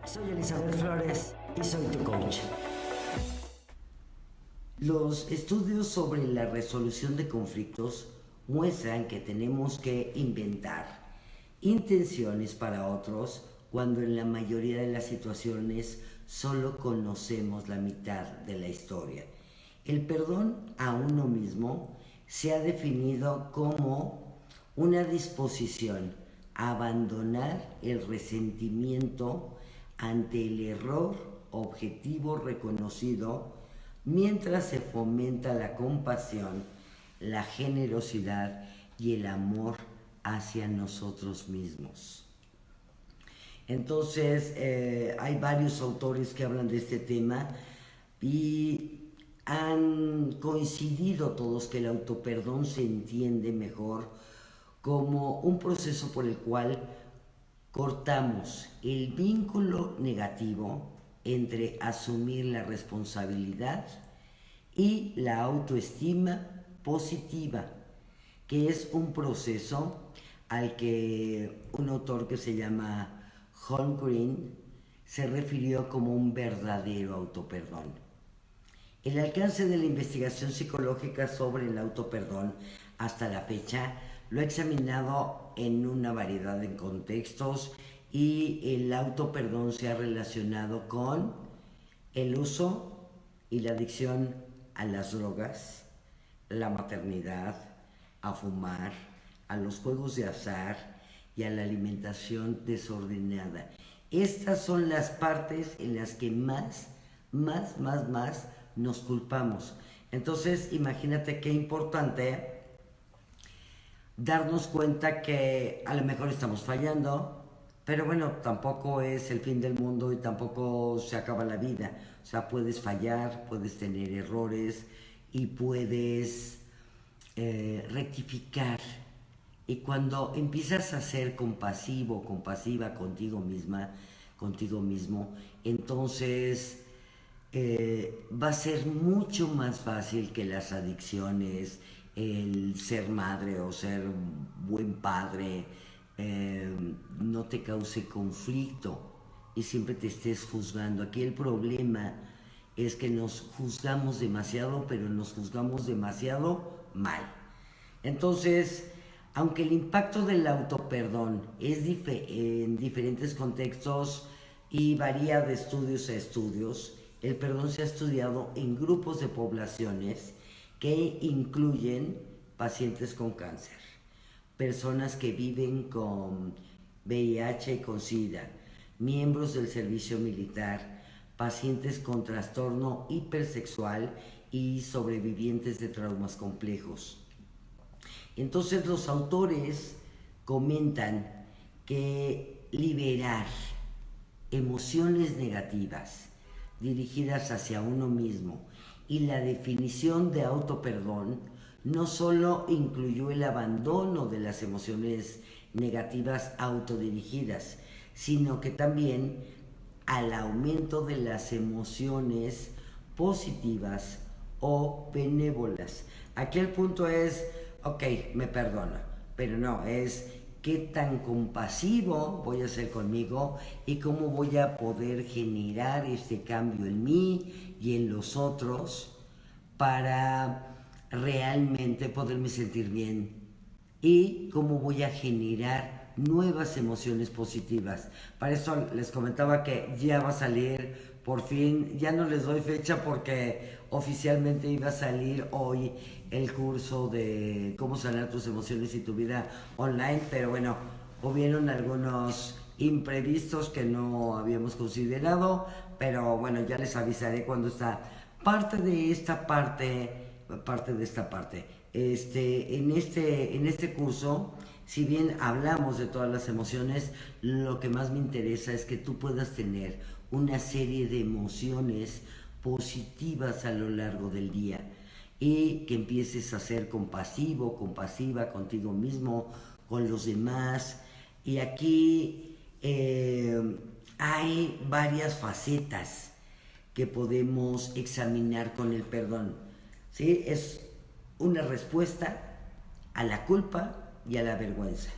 Soy Elizabeth Flores y soy tu coach. Los estudios sobre la resolución de conflictos muestran que tenemos que inventar intenciones para otros cuando en la mayoría de las situaciones solo conocemos la mitad de la historia. El perdón a uno mismo se ha definido como una disposición a abandonar el resentimiento ante el error objetivo reconocido mientras se fomenta la compasión, la generosidad y el amor hacia nosotros mismos. Entonces, hay varios autores que hablan de este tema y han coincidido todos que el autoperdón se entiende mejor como un proceso por el cual cortamos el vínculo negativo entre asumir la responsabilidad y la autoestima positiva, que es un proceso al que un autor que se llama Holmgren se refirió como un verdadero autoperdón. El alcance de la investigación psicológica sobre el autoperdón hasta la fecha lo ha examinado en una variedad de contextos y el autoperdón se ha relacionado con el uso y la adicción a las drogas, la maternidad, a fumar, a los juegos de azar y a la alimentación desordenada. Estas son las partes en las que más nos culpamos. Entonces, imagínate qué importante darnos cuenta que a lo mejor estamos fallando, pero bueno, tampoco es el fin del mundo y tampoco se acaba la vida. O sea, puedes fallar, puedes tener errores y puedes rectificar. Y cuando empiezas a ser compasivo, compasiva contigo misma, contigo mismo, entonces va a ser mucho más fácil que las adicciones, el ser madre o ser buen padre, no te cause conflicto y siempre te estés juzgando. Aquí el problema es que nos juzgamos demasiado, pero nos juzgamos demasiado mal. Entonces, aunque el impacto del autoperdón es en diferentes contextos y varía de estudios a estudios, el perdón se ha estudiado en grupos de poblaciones que incluyen pacientes con cáncer, personas que viven con VIH y con SIDA, miembros del servicio militar, pacientes con trastorno hipersexual y sobrevivientes de traumas complejos. Entonces los autores comentan que liberar emociones negativas dirigidas hacia uno mismo y la definición de autoperdón no solo incluyó el abandono de las emociones negativas autodirigidas, sino que también al aumento de las emociones positivas o benévolas. Aquí el punto es, ok, me perdono, pero no, es qué tan compasivo voy a ser conmigo y cómo voy a poder generar este cambio en mí y en los otros para realmente poderme sentir bien y cómo voy a generar nuevas emociones positivas. Para eso les comentaba que ya va a salir, por fin, ya no les doy fecha porque oficialmente iba a salir hoy el curso de cómo sanar tus emociones y tu vida online, pero bueno, hubieron algunos imprevistos que no habíamos considerado, pero bueno, ya les avisaré cuando está parte de esta parte. En este curso, si bien hablamos de todas las emociones, lo que más me interesa es que tú puedas tener una serie de emociones positivas a lo largo del día y que empieces a ser compasivo, compasiva contigo mismo, con los demás. Y aquí hay varias facetas que podemos examinar con el perdón. ¿Sí? Es una respuesta a la culpa y a la vergüenza.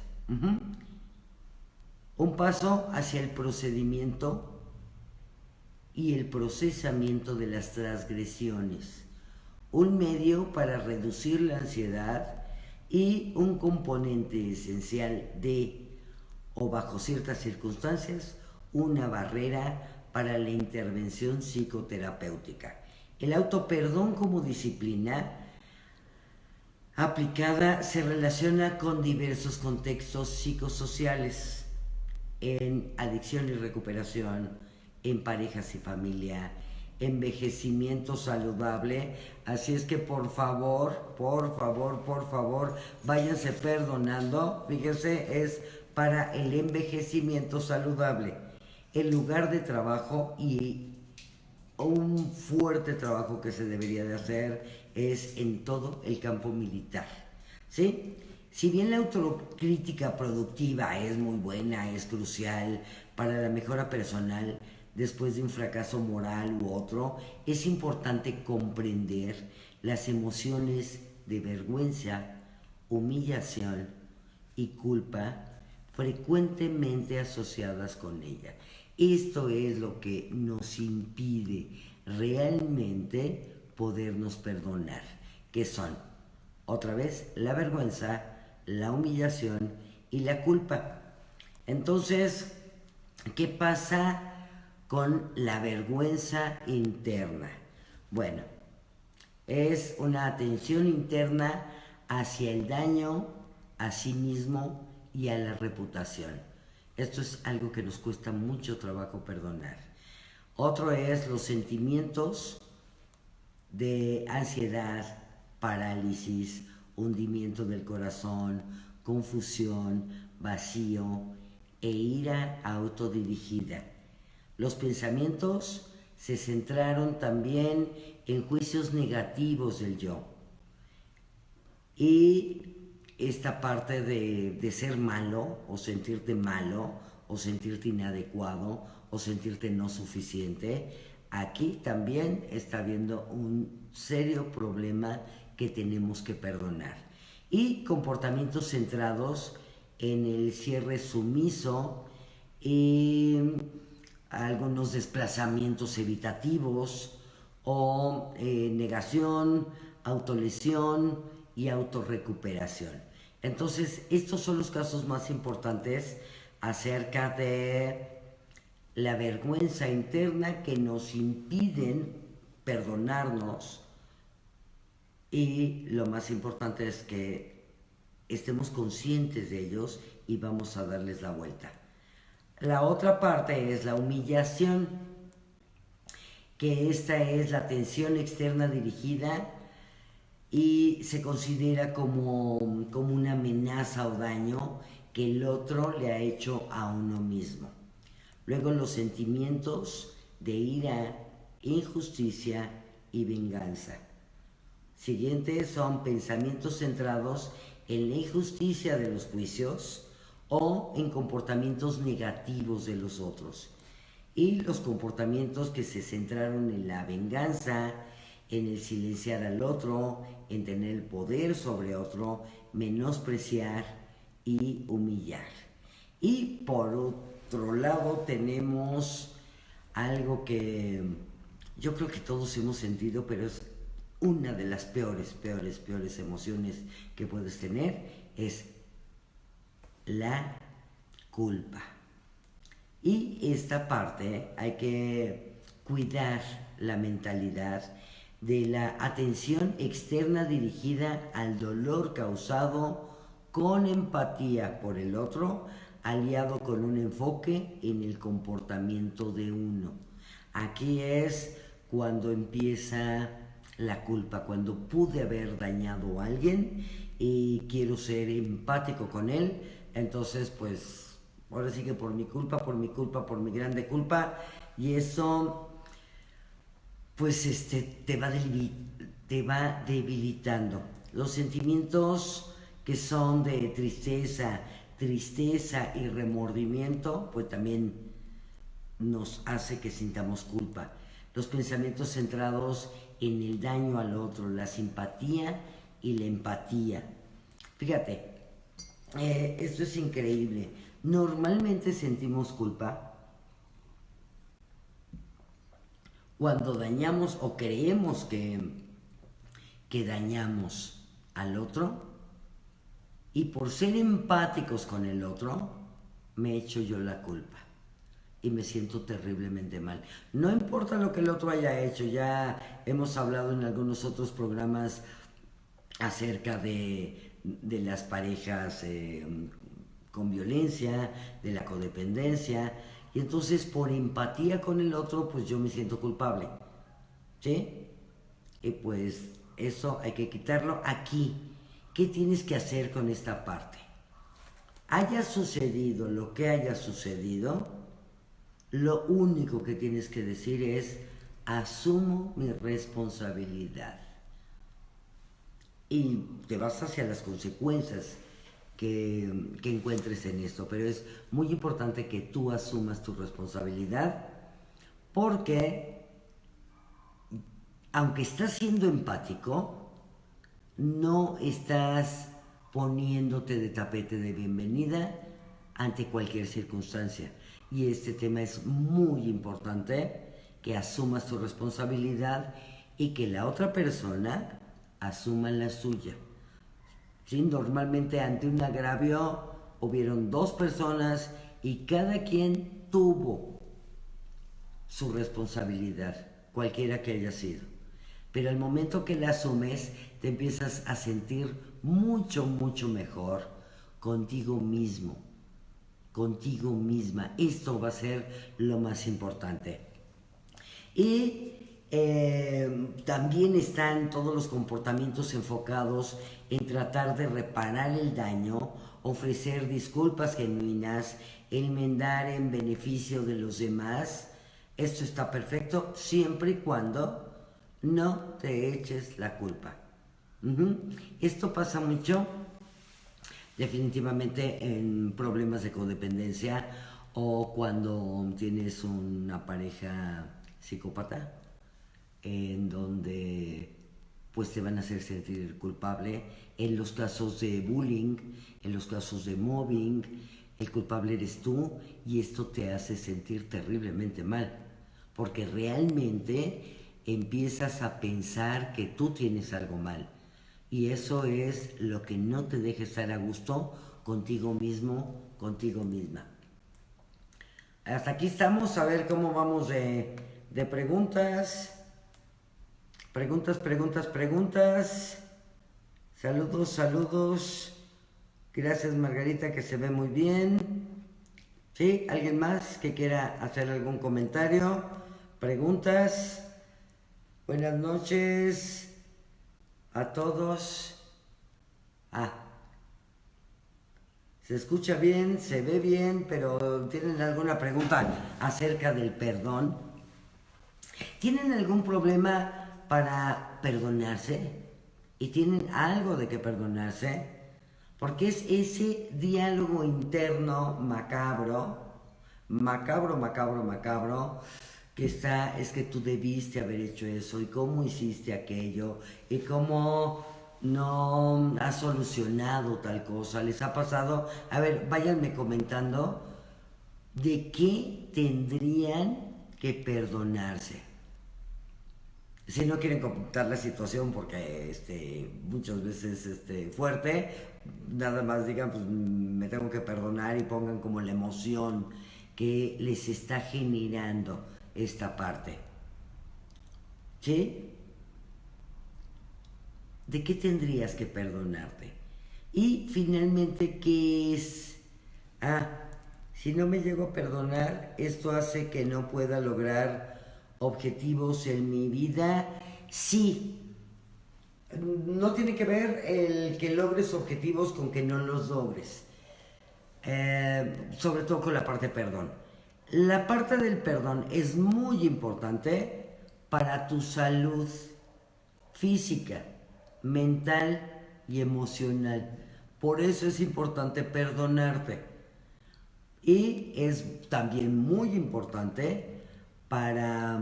Un paso hacia el procedimiento y el procesamiento de las transgresiones, un medio para reducir la ansiedad y un componente esencial de, o bajo ciertas circunstancias, una barrera para la intervención psicoterapéutica. El autoperdón como disciplina aplicada se relaciona con diversos contextos psicosociales, en adicción y recuperación, en parejas y familia, envejecimiento saludable. Así es que por favor, váyanse perdonando. Fíjense, es para el envejecimiento saludable, el lugar de trabajo, y un fuerte trabajo que se debería de hacer es en todo el campo militar, ¿sí? Si bien la autocrítica productiva es muy buena, es crucial para la mejora personal después de un fracaso moral u otro, es importante comprender las emociones de vergüenza, humillación y culpa frecuentemente asociadas con ella. Esto es lo que nos impide realmente podernos perdonar, que son, otra vez, la vergüenza, la humillación y la culpa. Entonces, ¿qué pasa con la vergüenza interna? Bueno, es una atención interna hacia el daño a sí mismo y a la reputación. Esto es algo que nos cuesta mucho trabajo perdonar. Otro es los sentimientos de ansiedad, parálisis, hundimiento del corazón, confusión, vacío e ira autodirigida. Los pensamientos se centraron también en juicios negativos del yo. Y esta parte de ser malo, o sentirte malo, o sentirte inadecuado, o sentirte no suficiente, aquí también está habiendo un serio problema que tenemos que perdonar. Y comportamientos centrados en el cierre sumiso y algunos desplazamientos evitativos o negación, autolesión y autorrecuperación. Entonces, estos son los casos más importantes acerca de la vergüenza interna que nos impiden perdonarnos, y lo más importante es que estemos conscientes de ellos y vamos a darles la vuelta. La otra parte es la humillación, que esta es la atención externa dirigida y se considera como una amenaza o daño que el otro le ha hecho a uno mismo. Luego los sentimientos de ira, injusticia y venganza. Siguientes son pensamientos centrados en la injusticia de los juicios o en comportamientos negativos de los otros. Y los comportamientos que se centraron en la venganza, en el silenciar al otro, en tener el poder sobre otro, menospreciar y humillar. Y por otro lado tenemos algo que yo creo que todos hemos sentido, pero es una de las peores emociones que puedes tener, es la culpa. Y esta parte hay que cuidar la mentalidad de la atención externa dirigida al dolor causado con empatía por el otro, aliado con un enfoque en el comportamiento de uno. Aquí es cuando empieza la culpa, cuando pude haber dañado a alguien y quiero ser empático con él, entonces pues ahora sí que por mi culpa, por mi grande culpa, y eso pues te va debilitando. Los sentimientos que son de tristeza y remordimiento, pues también nos hace que sintamos culpa. Los pensamientos centrados en el daño al otro, la simpatía y la empatía. Fíjate, esto es increíble. Normalmente sentimos culpa cuando dañamos o creemos que dañamos al otro, y por ser empáticos con el otro, me echo yo la culpa y me siento terriblemente mal. No importa lo que el otro haya hecho, ya hemos hablado en algunos otros programas acerca de las parejas con violencia, de la codependencia, y entonces por empatía con el otro, pues yo me siento culpable, ¿sí? Y pues eso hay que quitarlo aquí. ¿Qué tienes que hacer con esta parte? Haya sucedido lo que haya sucedido, lo único que tienes que decir es: asumo mi responsabilidad. Y te vas hacia las consecuencias que encuentres en esto, pero es muy importante que tú asumas tu responsabilidad, porque aunque estás siendo empático, no estás poniéndote de tapete de bienvenida ante cualquier circunstancia. Y este tema es muy importante, que asumas tu responsabilidad y que la otra persona asuma la suya. ¿Sí? Normalmente ante un agravio hubieron dos personas y cada quien tuvo su responsabilidad, cualquiera que haya sido. Pero al momento que la asumes, te empiezas a sentir mucho, mucho mejor contigo mismo, contigo misma. Esto va a ser lo más importante. Y también están todos los comportamientos enfocados en tratar de reparar el daño, ofrecer disculpas genuinas, enmendar en beneficio de los demás. Esto está perfecto siempre y cuando no te eches la culpa. Esto pasa mucho, definitivamente, en problemas de codependencia o cuando tienes una pareja psicópata, en donde pues te van a hacer sentir culpable. En los casos de bullying, en los casos de mobbing, el culpable eres tú, y esto te hace sentir terriblemente mal, porque realmente empiezas a pensar que tú tienes algo mal, y eso es lo que no te deja estar a gusto contigo mismo, contigo misma. Hasta aquí estamos. A ver cómo vamos de preguntas. Preguntas. Saludos, saludos. Gracias, Margarita, que se ve muy bien. ¿Sí? ¿Alguien más que quiera hacer algún comentario? Preguntas. Buenas noches a todos. Se escucha bien, se ve bien, pero ¿tienen alguna pregunta acerca del perdón? ¿Tienen algún problema para perdonarse? ¿Y tienen algo de que perdonarse? Porque es ese diálogo interno macabro, que está: es que tú debiste haber hecho eso, y cómo hiciste aquello, y cómo no has solucionado tal cosa. ¿Les ha pasado? A ver, váyanme comentando de qué tendrían que perdonarse. Si no quieren comentar la situación, porque muchas veces fuerte, nada más digan, pues me tengo que perdonar, y pongan como la emoción que les está generando esta parte. ¿Sí? ¿De qué tendrías que perdonarte? Y finalmente, ¿qué es? Si no me llego a perdonar, esto hace que no pueda lograr objetivos en mi vida. Sí. No tiene que ver el que logres objetivos con que no los logres. Sobre todo con la parte de perdón. La parte del perdón es muy importante para tu salud física, mental y emocional. Por eso es importante perdonarte. Y es también muy importante para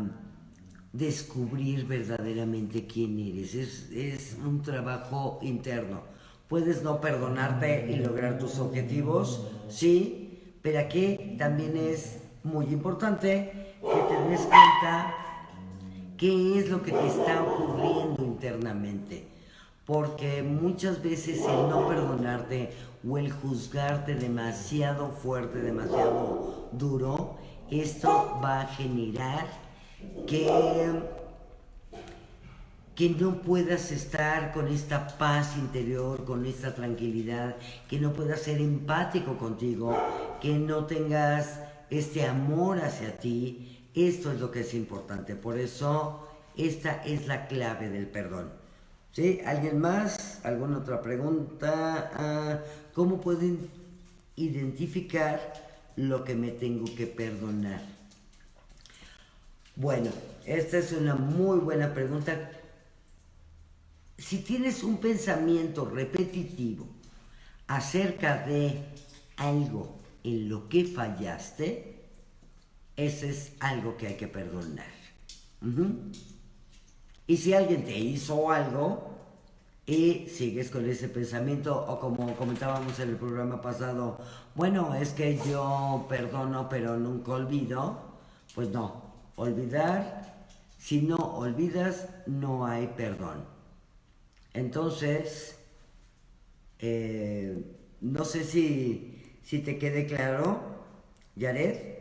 descubrir verdaderamente quién eres. Es un trabajo interno. Puedes no perdonarte y lograr tus objetivos, sí, pero aquí también es muy importante que te des cuenta ¿Qué es lo que te está ocurriendo internamente? Porque muchas veces el no perdonarte o el juzgarte demasiado fuerte, demasiado duro, esto va a generar que no puedas estar con esta paz interior, con esta tranquilidad, que no puedas ser empático contigo, que no tengas este amor hacia ti. Esto es lo que es importante. Por eso, esta es la clave del perdón. ¿Sí? ¿Alguien más? ¿Alguna otra pregunta? ¿Cómo pueden identificar lo que me tengo que perdonar? Bueno, esta es una muy buena pregunta. Si tienes un pensamiento repetitivo acerca de algo en lo que fallaste, ese es algo que hay que perdonar. Y si alguien te hizo algo y sigues con ese pensamiento, o como comentábamos en el programa pasado, bueno, es que yo perdono pero nunca olvido, pues no, olvidar, si no olvidas, no hay perdón. Entonces, no sé si te quede claro, Yared,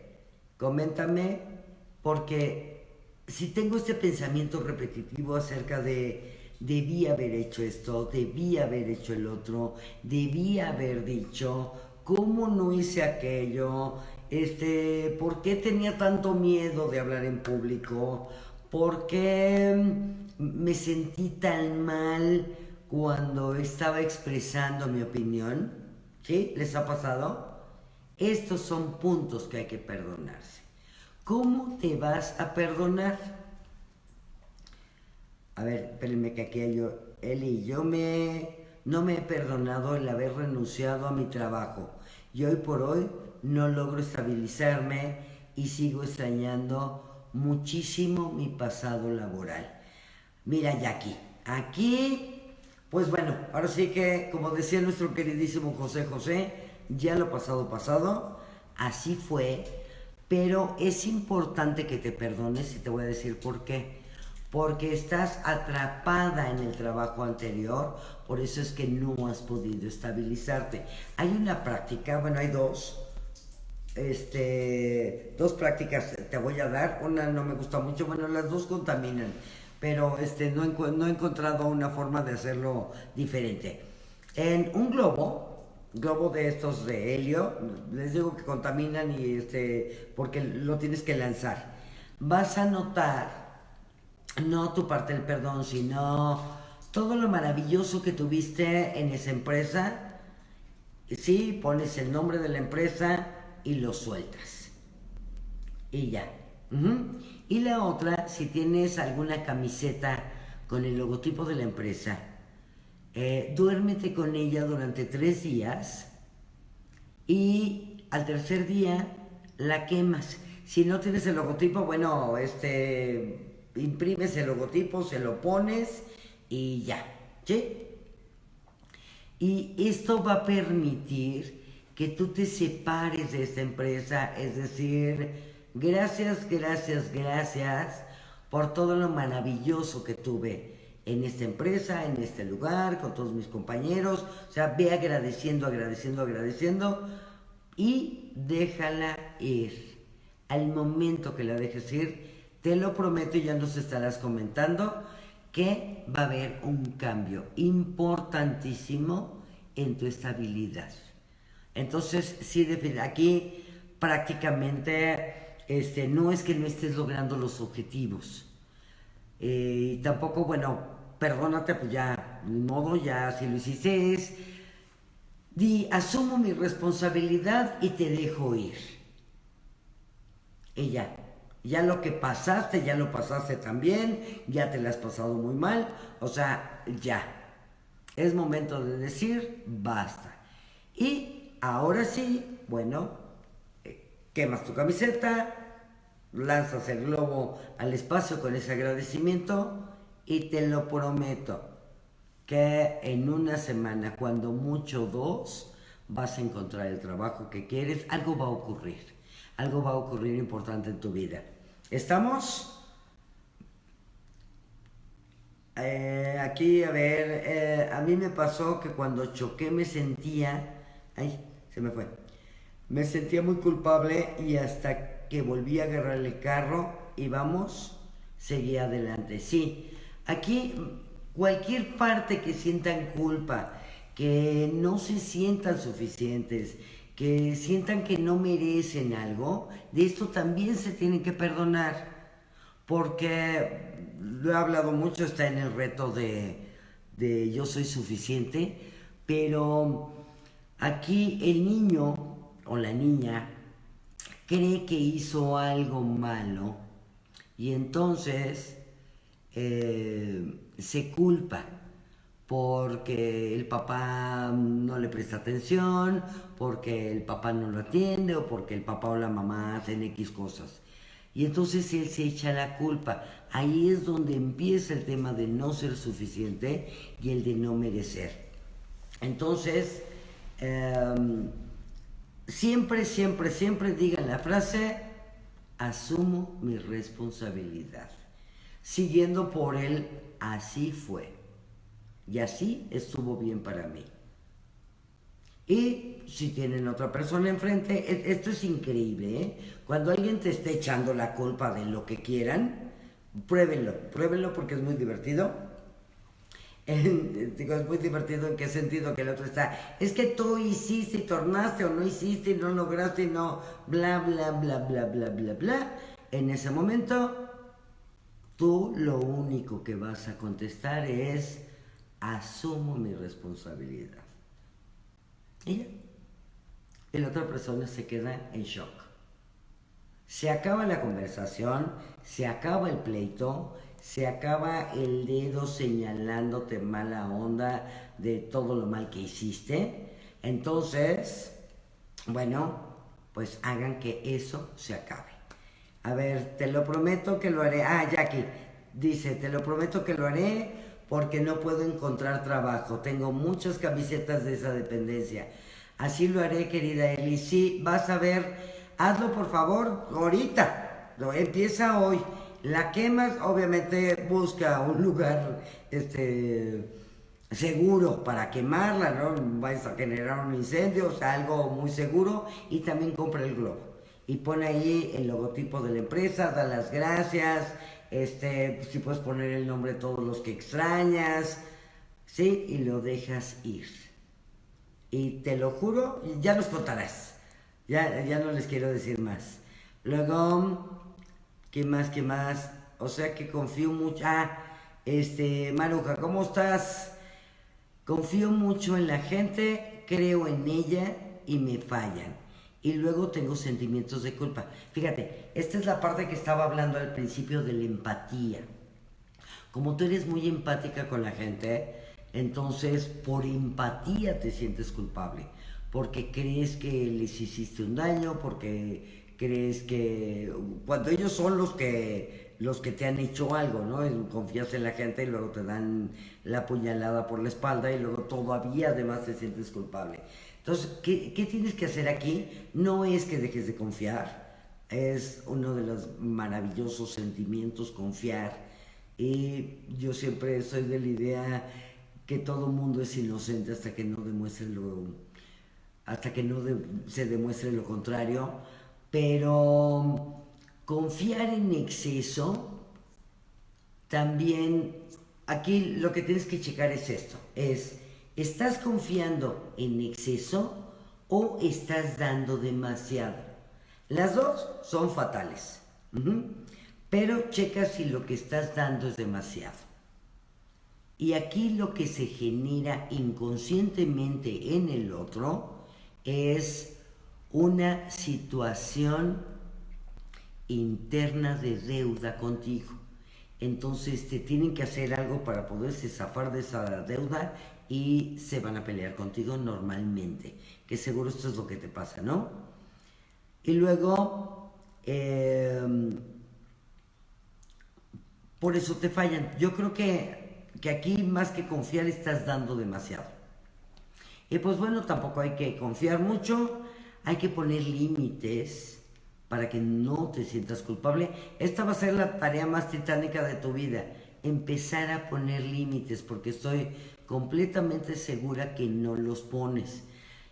coméntame, porque si tengo este pensamiento repetitivo acerca de debí haber hecho esto, debí haber hecho el otro, debí haber dicho, ¿cómo no hice aquello? ¿Por qué tenía tanto miedo de hablar en público? ¿Por qué me sentí tan mal cuando estaba expresando mi opinión? ¿Sí? ¿Les ha pasado? Estos son puntos que hay que perdonarse. ¿Cómo te vas a perdonar? A ver, espérenme que aquí Eli, no me he perdonado el haber renunciado a mi trabajo y hoy por hoy no logro estabilizarme y sigo extrañando muchísimo mi pasado laboral. Mira, Jackie, aquí, pues bueno, ahora sí que, como decía nuestro queridísimo José, ya lo pasado, así fue, pero es importante que te perdones y te voy a decir por qué. Porque estás atrapada en el trabajo anterior, por eso es que no has podido estabilizarte. Hay una práctica, bueno, hay dos prácticas te voy a dar, una no me gusta mucho, bueno, las dos contaminan, pero no he encontrado una forma de hacerlo diferente. En un globo de estos de helio, les digo que contaminan y porque lo tienes que lanzar. Vas a notar no tu parte del perdón, sino todo lo maravilloso que tuviste en esa empresa. Sí, pones el nombre de la empresa y lo sueltas. Y ya. Y la otra, si tienes alguna camiseta con el logotipo de la empresa, duérmete con ella durante 3 días y al tercer día la quemas. Si no tienes el logotipo, bueno, imprimes el logotipo, se lo pones y ya, ¿sí? Y esto va a permitir que tú te separes de esta empresa, es decir, gracias por todo lo maravilloso que tuve en esta empresa, en este lugar, con todos mis compañeros. O sea, ve agradeciendo y déjala ir. Al momento que la dejes ir, te lo prometo, y ya nos estarás comentando que va a haber un cambio importantísimo en tu estabilidad. Entonces, sí, aquí prácticamente no es que no estés logrando los objetivos. Y tampoco, bueno, perdónate, pues ya, ni modo, ya si lo hiciste asumo mi responsabilidad y te dejo ir. Y ya lo que pasaste, ya lo pasaste también, ya te la has pasado muy mal, o sea, ya. Es momento de decir basta. Y ahora sí, bueno, quemas tu camiseta, lanzas el globo al espacio con ese agradecimiento y te lo prometo que en una semana, cuando mucho 2, vas a encontrar el trabajo que quieres, algo va a ocurrir importante en tu vida. ¿Estamos? Aquí, a ver, a mí me pasó que cuando choqué me sentía, ay, se me fue, me sentía muy culpable y hasta que volví a agarrar el carro y vamos, seguí adelante. Sí, aquí cualquier parte que sientan culpa, que no se sientan suficientes, que sientan que no merecen algo, de esto también se tienen que perdonar porque lo he hablado mucho, está en el reto de yo soy suficiente, pero aquí el niño o la niña cree que hizo algo malo y entonces se culpa porque el papá no le presta atención, porque el papá no lo atiende o porque el papá o la mamá hacen X cosas. Y entonces él se echa la culpa. Ahí es donde empieza el tema de no ser suficiente y el de no merecer. Entonces, eh, siempre, siempre, siempre digan la frase, asumo mi responsabilidad. Siguiendo por el así fue. Y así estuvo bien para mí. Y si tienen otra persona enfrente, esto es increíble, ¿eh? Cuando alguien te esté echando la culpa de lo que quieran, pruébenlo porque es muy divertido. Digo, es muy divertido en qué sentido que el otro está, es que tú hiciste y tornaste o no hiciste y no lograste y no, bla, bla, bla, bla, bla, bla, bla. En ese momento, tú lo único que vas a contestar es, asumo mi responsabilidad. Y ya. Y la otra persona se queda en shock. Se acaba la conversación, se acaba el pleito, se acaba el dedo señalándote mala onda de todo lo mal que hiciste. Entonces, bueno, pues hagan que eso se acabe. A ver, te lo prometo que lo haré. Ah, Jackie dice, te lo prometo que lo haré porque no puedo encontrar trabajo. Tengo muchas camisetas de esa dependencia. Así lo haré, querida Eli. Sí, vas a ver, hazlo por favor ahorita. Empieza hoy. La quemas, obviamente busca un lugar seguro para quemarla, no vais a generar un incendio, o sea, algo muy seguro. Y también compra el globo. Y pone ahí el logotipo de la empresa, da las gracias. Si puedes poner el nombre de todos los que extrañas, ¿sí? Y lo dejas ir. Y te lo juro, ya nos contarás. Ya no les quiero decir más. Luego, ¿qué más? ¿Qué más? O sea que confío mucho. Maruja, ¿cómo estás? Confío mucho en la gente, creo en ella y me fallan. Y luego tengo sentimientos de culpa. Fíjate, esta es la parte que estaba hablando al principio de la empatía. Como tú eres muy empática con la gente, entonces por empatía te sientes culpable. Porque crees que les hiciste un daño, porque crees que cuando ellos son los que te han hecho algo, ¿no? Confías en la gente y luego te dan la puñalada por la espalda y luego todavía además te sientes culpable. Entonces, ¿qué tienes que hacer aquí? No es que dejes de confiar, es uno de los maravillosos sentimientos confiar. Y yo siempre soy de la idea que todo mundo es inocente hasta que no demuestre se demuestre lo contrario, pero confiar en exceso también, aquí lo que tienes que checar es esto, ¿estás confiando en exceso o estás dando demasiado? Las dos son fatales. Pero checa si lo que estás dando es demasiado. Y aquí lo que se genera inconscientemente en el otro es una situación interna de deuda contigo. Entonces te tienen que hacer algo para poderse zafar de esa deuda y se van a pelear contigo normalmente. Que seguro esto es lo que te pasa, ¿no? Y luego, por eso te fallan. Yo creo que aquí más que confiar estás dando demasiado. Y pues bueno, tampoco hay que confiar mucho, hay que poner límites para que no te sientas culpable. Esta va a ser la tarea más titánica de tu vida, empezar a poner límites, porque estoy completamente segura que no los pones.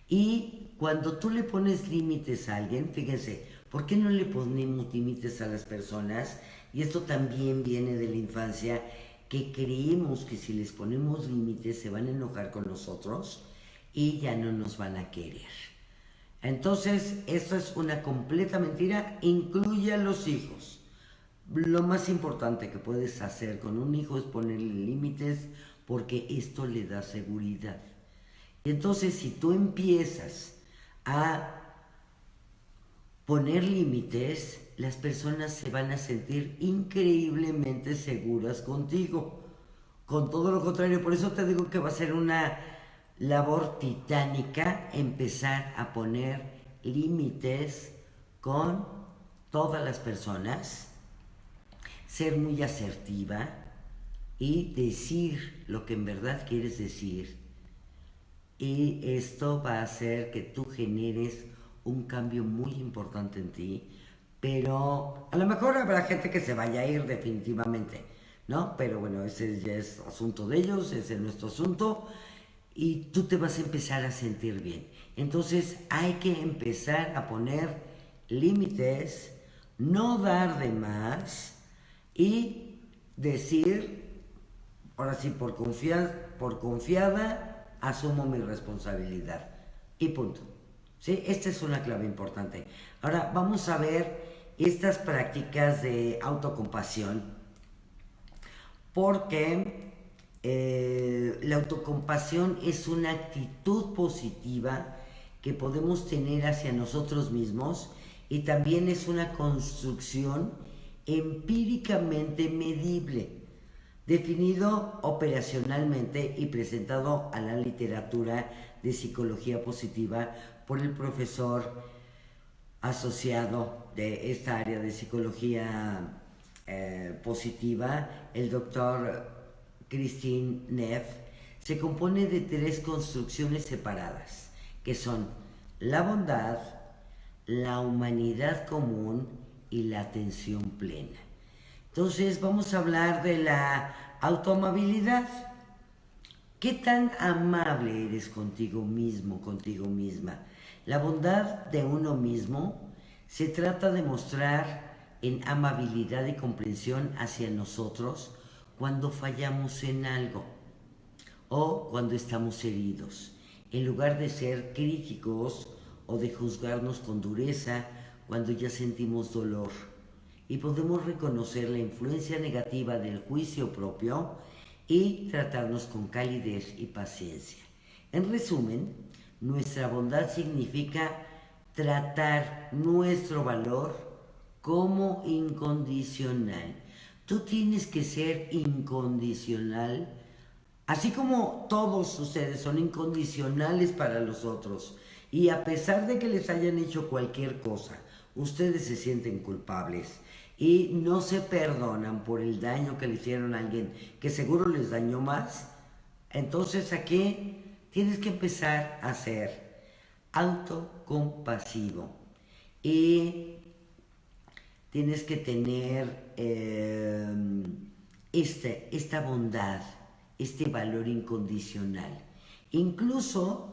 Y cuando tú le pones límites a alguien, fíjense, ¿por qué no le ponemos límites a las personas? Y esto también viene de la infancia, que creemos que si les ponemos límites se van a enojar con nosotros y ya no nos van a querer. Entonces, esto es una completa mentira, incluye a los hijos. Lo más importante que puedes hacer con un hijo es ponerle límites, porque esto le da seguridad. Y entonces, si tú empiezas a poner límites, las personas se van a sentir increíblemente seguras contigo. Con todo lo contrario, por eso te digo que va a ser una labor titánica empezar a poner límites con todas las personas, ser muy asertiva y decir lo que en verdad quieres decir. Y esto va a hacer que tú generes un cambio muy importante en ti, pero a lo mejor habrá gente que se vaya a ir definitivamente, ¿no? Pero bueno, ese ya es asunto de ellos, ese es nuestro asunto, y tú te vas a empezar a sentir bien. Entonces hay que empezar a poner límites, no dar de más y decir, ahora sí, por confiada, asumo mi responsabilidad. Y punto. ¿Sí? Esta es una clave importante. Ahora vamos a ver estas prácticas de autocompasión, porque la autocompasión es una actitud positiva que podemos tener hacia nosotros mismos, y también es una construcción empíricamente medible, definido operacionalmente y presentado a la literatura de psicología positiva por el profesor asociado de esta área de psicología positiva, el doctor Christine Neff. Se compone de 3 construcciones separadas, que son la bondad, la humanidad común y la atención plena. Entonces vamos a hablar de la autoamabilidad. ¿Qué tan amable eres contigo mismo, contigo misma? La bondad de uno mismo se trata de mostrar en amabilidad y comprensión hacia nosotros cuando fallamos en algo o cuando estamos heridos, en lugar de ser críticos o de juzgarnos con dureza cuando ya sentimos dolor. Y podemos reconocer la influencia negativa del juicio propio y tratarnos con calidez y paciencia. En resumen, nuestra bondad significa tratar nuestro valor como incondicional. Tú tienes que ser incondicional, así como todos ustedes son incondicionales para los otros. Y a pesar de que les hayan hecho cualquier cosa, ustedes se sienten culpables y no se perdonan por el daño que le hicieron a alguien que seguro les dañó más. Entonces aquí tienes que empezar a ser autocompasivo y tienes que tener esta bondad, este valor incondicional, incluso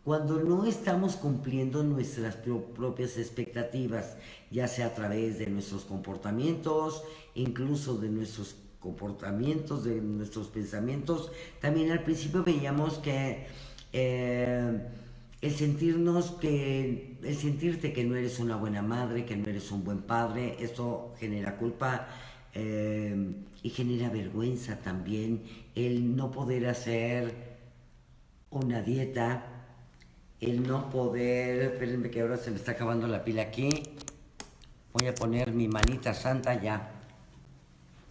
cuando no estamos cumpliendo nuestras propias expectativas, ya sea a través de nuestros comportamientos, incluso de nuestros comportamientos, de nuestros pensamientos. También al principio veíamos que el sentirte que no eres una buena madre, que no eres un buen padre, esto genera culpa y genera vergüenza también. El no poder hacer una dieta, el no poder, espérenme que ahora se me está acabando la pila aquí, voy a poner mi manita santa ya.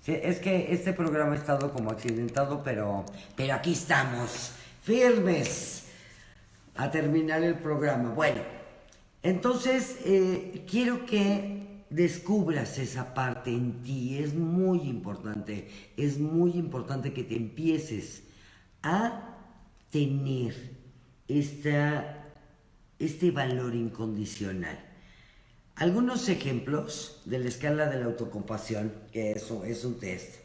Sí, es que este programa ha estado como accidentado, pero aquí estamos, firmes, a terminar el programa. Bueno, entonces quiero que descubras esa parte en ti, es muy importante que te empieces a tener este valor incondicional. Algunos ejemplos de la escala de la autocompasión, que eso es un test.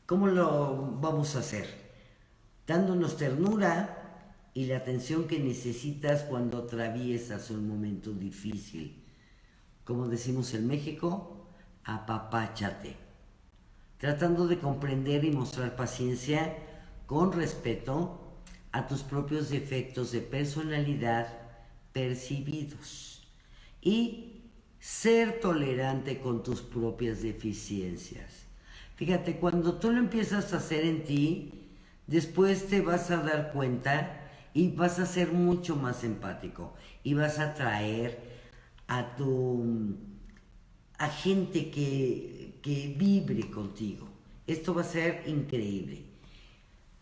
¿Cómo lo vamos a hacer? Dándonos ternura y la atención que necesitas cuando atraviesas un momento difícil. Como decimos en México, apapáchate. Tratando de comprender y mostrar paciencia con respeto a tus propios defectos de personalidad percibidos y ser tolerante con tus propias deficiencias. Fíjate, cuando tú lo empiezas a hacer en ti, después te vas a dar cuenta y vas a ser mucho más empático y vas a atraer a gente que vibre contigo. Esto va a ser increíble.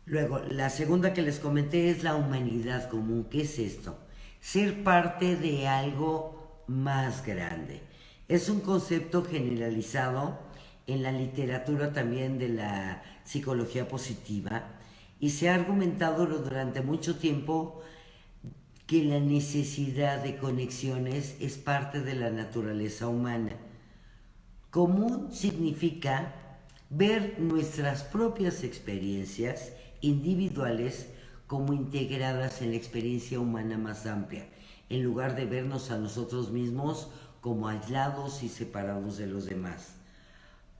Luego, la segunda que les comenté es la humanidad común. ¿Qué es esto? Ser parte de algo más grande. Es un concepto generalizado en la literatura también de la psicología positiva y se ha argumentado durante mucho tiempo que la necesidad de conexiones es parte de la naturaleza humana. Común significa ver nuestras propias experiencias individuales como integradas en la experiencia humana más amplia, en lugar de vernos a nosotros mismos como aislados y separados de los demás.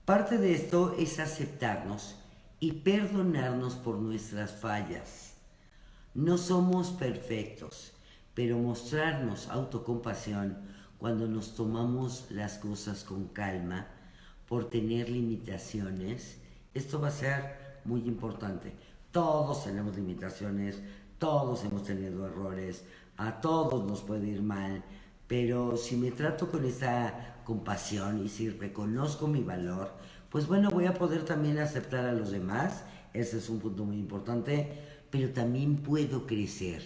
Parte de esto es aceptarnos y perdonarnos por nuestras fallas. No somos perfectos, pero mostrarnos autocompasión cuando nos tomamos las cosas con calma por tener limitaciones, esto va a ser muy importante. Todos tenemos limitaciones, todos hemos tenido errores, a todos nos puede ir mal, pero si me trato con esa compasión y si reconozco mi valor, pues bueno, voy a poder también aceptar a los demás, ese es un punto muy importante, pero también puedo crecer.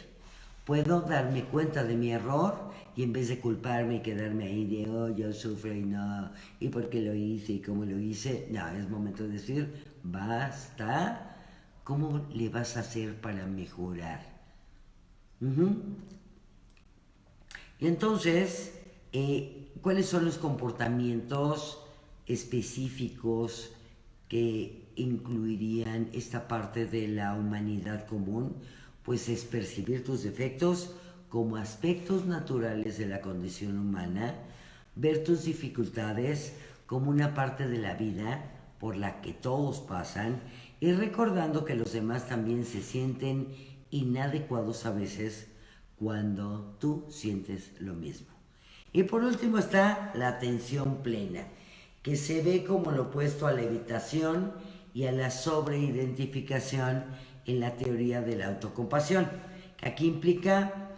Puedo darme cuenta de mi error y en vez de culparme y quedarme ahí de, oh, yo sufro y no, y por qué lo hice y cómo lo hice, no, es momento de decir, basta, ¿cómo le vas a hacer para mejorar? Y entonces, ¿cuáles son los comportamientos específicos que incluirían esta parte de la humanidad común? Pues es percibir tus defectos como aspectos naturales de la condición humana, ver tus dificultades como una parte de la vida por la que todos pasan y recordando que los demás también se sienten inadecuados a veces cuando tú sientes lo mismo. Y por último está la atención plena, que se ve como lo opuesto a la evitación y a la sobreidentificación en la teoría de la autocompasión, que aquí implica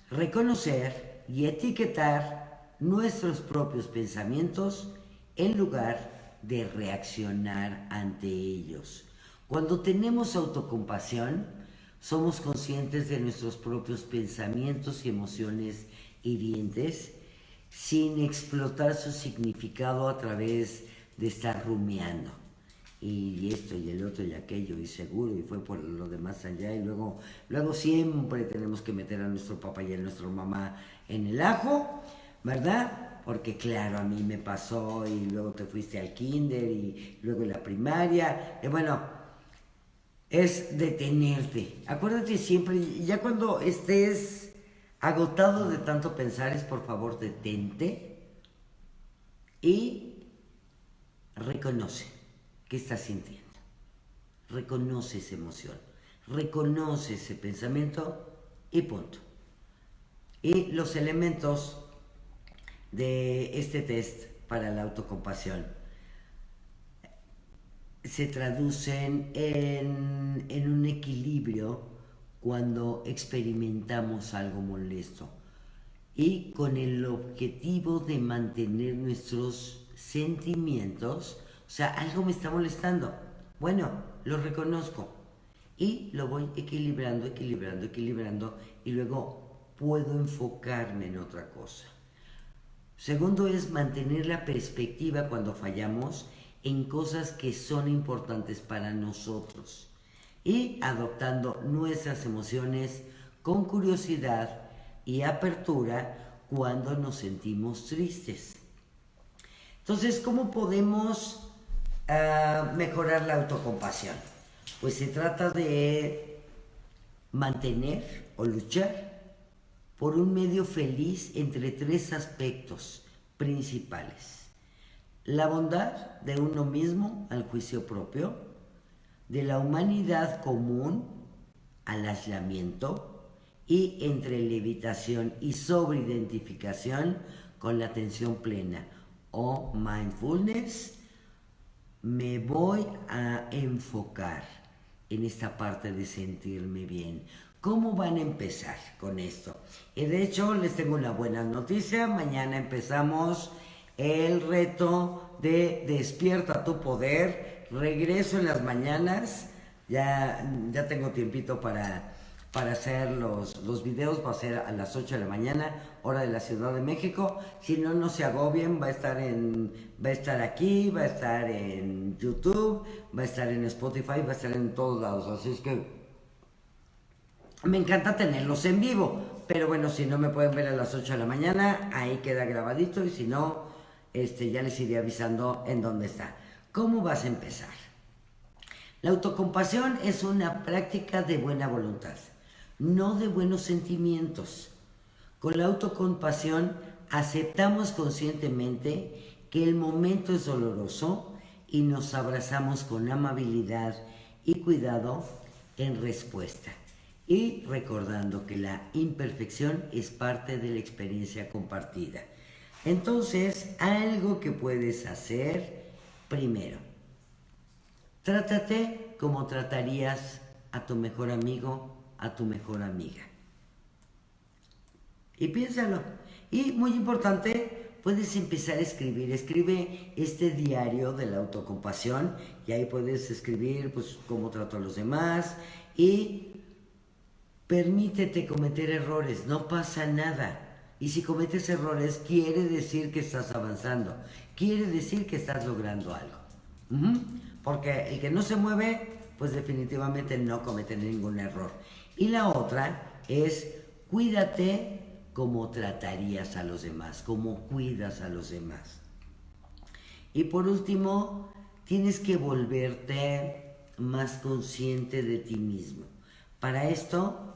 reconocer y etiquetar nuestros propios pensamientos en lugar de reaccionar ante ellos. Cuando tenemos autocompasión, somos conscientes de nuestros propios pensamientos y emociones hirientes sin explotar su significado a través de estar rumiando. Y esto y el otro y aquello y seguro y fue por lo demás allá y luego siempre tenemos que meter a nuestro papá y a nuestra mamá en el ajo, ¿verdad? Porque claro, a mí me pasó y luego te fuiste al kinder y luego la primaria, y bueno, es detenerte. Acuérdate siempre, ya cuando estés agotado de tanto pensar, es por favor detente y reconoce. ¿Qué estás sintiendo? Reconoce esa emoción, reconoce ese pensamiento y punto. Y los elementos de este test para la autocompasión se traducen en un equilibrio cuando experimentamos algo molesto y con el objetivo de mantener nuestros sentimientos. O sea, algo me está molestando. Bueno, lo reconozco y lo voy equilibrando y luego puedo enfocarme en otra cosa. Segundo es mantener la perspectiva cuando fallamos en cosas que son importantes para nosotros y adoptando nuestras emociones con curiosidad y apertura cuando nos sentimos tristes. Entonces, ¿cómo podemos mejorar la autocompasión? Pues se trata de mantener o luchar por un medio feliz entre tres aspectos principales: la bondad de uno mismo al juicio propio, de la humanidad común al aislamiento, y entre la evitación y sobreidentificación con la atención plena o mindfulness. Me voy a enfocar en esta parte de sentirme bien. ¿Cómo van a empezar con esto? Y de hecho, les tengo una buena noticia. Mañana empezamos el reto de Despierta tu Poder. Regreso en las mañanas. Ya tengo tiempito para hacer los videos. Va a ser a las 8 de la mañana, hora de la Ciudad de México. Si no, no se agobien. Va a estar aquí, va a estar en YouTube, va a estar en Spotify, va a estar en todos lados. Así es que me encanta tenerlos en vivo, pero bueno, si no me pueden ver a las 8 de la mañana, ahí queda grabadito, y si no, ya les iré avisando en dónde está. ¿Cómo vas a empezar? La autocompasión es una práctica de buena voluntad, no de buenos sentimientos. Con la autocompasión aceptamos conscientemente que el momento es doloroso y nos abrazamos con amabilidad y cuidado en respuesta. Y recordando que la imperfección es parte de la experiencia compartida. Entonces, algo que puedes hacer: primero, trátate como tratarías a tu mejor amigo, a tu mejor amiga. Y piénsalo. Y muy importante, puedes empezar a escribir. Escribe este diario de la autocompasión, y ahí puedes escribir pues cómo trato a los demás, y permítete cometer errores, no pasa nada. Y si cometes errores, quiere decir que estás avanzando, quiere decir que estás logrando algo. Porque el que no se mueve, pues definitivamente no comete ningún error. Y la otra es: cuídate como tratarías a los demás, como cuidas a los demás. Y por último, tienes que volverte más consciente de ti mismo. Para esto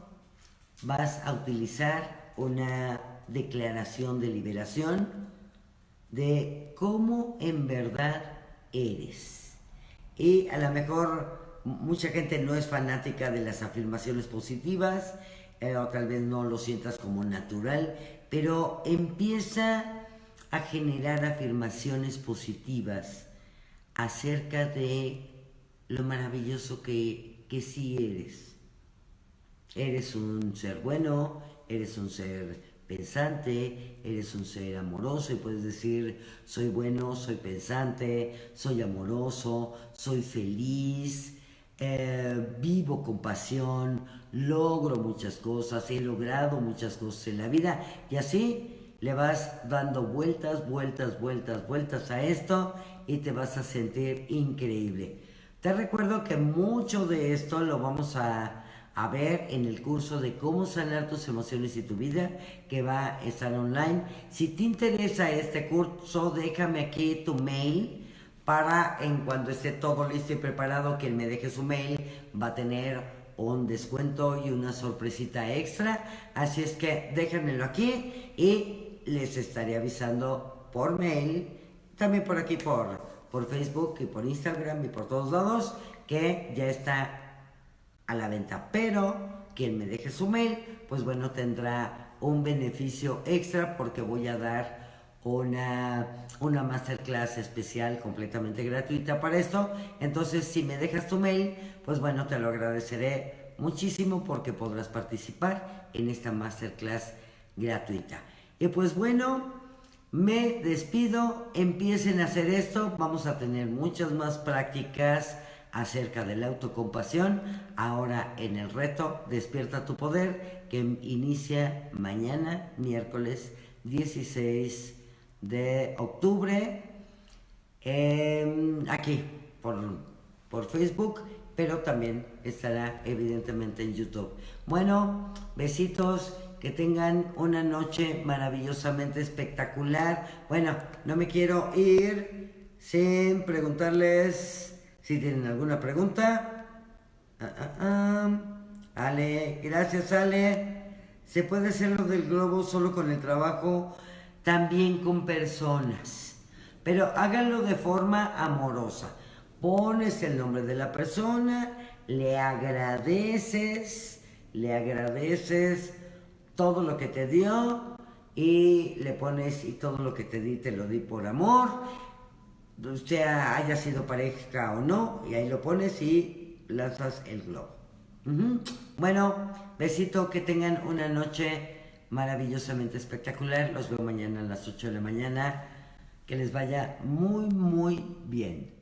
vas a utilizar una declaración de liberación de cómo en verdad eres. Y a lo mejor mucha gente no es fanática de las afirmaciones positivas, o tal vez no lo sientas como natural, pero empieza a generar afirmaciones positivas acerca de lo maravilloso que sí eres. Eres un ser bueno, eres un ser pensante, eres un ser amoroso, y puedes decir: soy bueno, soy pensante, soy amoroso, soy feliz, vivo con pasión, logro muchas cosas, he logrado muchas cosas en la vida, y así le vas dando vueltas a esto, y te vas a sentir increíble. Te recuerdo que mucho de esto lo vamos a ver en el curso de cómo sanar tus emociones y tu vida, que va a estar online. Si te interesa este curso, déjame aquí tu mail para, en cuando esté todo listo y preparado, quien me deje su mail va a tener un descuento y una sorpresita extra. Así es que déjenmelo aquí y les estaré avisando por mail, también por aquí por Facebook y por Instagram y por todos lados, que ya está a la venta. Pero quien me deje su mail, pues bueno, tendrá un beneficio extra, porque voy a dar una masterclass especial completamente gratuita para esto. Entonces, si me dejas tu mail, pues bueno, te lo agradeceré muchísimo, porque podrás participar en esta masterclass gratuita. Y pues bueno, me despido. Empiecen a hacer esto. Vamos a tener muchas más prácticas acerca de la autocompasión ahora en el reto Despierta tu Poder, que inicia mañana, miércoles 16 de octubre, aquí por Facebook, pero también estará evidentemente en YouTube. Bueno, besitos, que tengan una noche maravillosamente espectacular. Bueno, no me quiero ir sin preguntarles si tienen alguna pregunta. Ale, gracias Ale. ¿Se puede hacer lo del globo solo con el trabajo? También con personas, pero háganlo de forma amorosa. Pones el nombre de la persona, le agradeces todo lo que te dio y le pones y todo lo que te di te lo di por amor, sea haya sido pareja o no, y ahí lo pones y lanzas el globo. Bueno, besito, que tengan una noche maravillosamente espectacular. Los veo mañana a las 8 de la mañana. Que les vaya muy, muy bien.